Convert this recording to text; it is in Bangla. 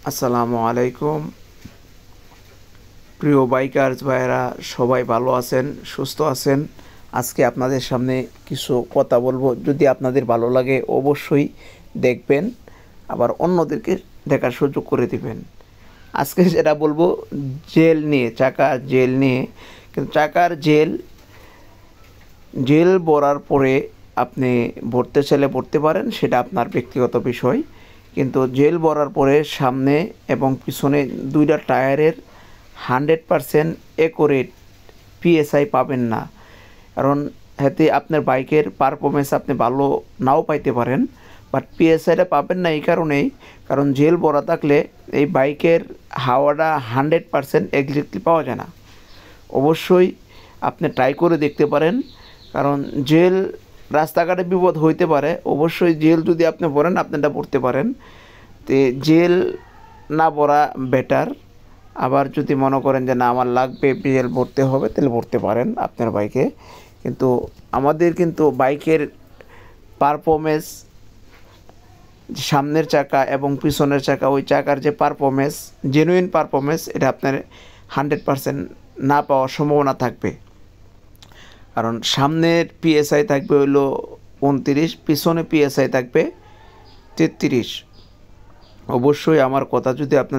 আসসালামু আলাইকুম। প্রিয় বাইকার্স ভাইয়েরা, সবাই ভালো আছেন, সুস্থ আছেন। আজকে আপনাদের সামনে কিছু কথা বলবো। যদি আপনাদের ভালো লাগে অবশ্যই দেখবেন, আবার অন্যদেরকে দেখার সুযোগ করে দিবেন। আজকে যেটা বলবো জেল নিয়ে, চাকার জেল নিয়ে। কিন্তু চাকার জেল ভরার পরে আপনি ভরতে চাইলে ভরতে পারেন, সেটা আপনার ব্যক্তিগত বিষয়। কিন্তু জেল ভরার পরে সামনে এবং পিছনে দুইটা টায়ারের 100% অ্যাকুরেট পিএসআই পাবেন না। কারণ এতে আপনার বাইকের পারফরমেন্স আপনি ভালো নাও পাইতে পারেন, বাট পিএসআইটা পাবেন না এই কারণেই, কারণ জেল ভরা থাকলে এই বাইকের হাওয়াটা 100% এক্স্যাক্টলি পাওয়া যায় না। অবশ্যই আপনি ট্রাই করে দেখতে পারেন, কারণ জেল রাস্তাঘাটে বিপদ হইতে পারে। অবশ্যই জেল যদি আপনি ভরেন, আপনি এটা ভরতে পারেন। তো জেল না ভরা বেটার। আবার যদি মনে করেন যে না আমার লাগবে, জেল ভরতে হবে, তাহলে ভরতে পারেন আপনার বাইকে। কিন্তু আমাদের কিন্তু বাইকের পারফরমেন্স, সামনের চাকা এবং পিছনের চাকা, ওই চাকার যে পারফরমেন্স, জেনুইন পারফরমেন্স, এটা আপনার 100% না পাওয়ার সম্ভাবনা থাকবে। কারণ সামনের পিএসআই থাকবে হইলো 29, পিছনে পিএসআই থাকবে 33। অবশ্যই আমার কথা যদি আপনার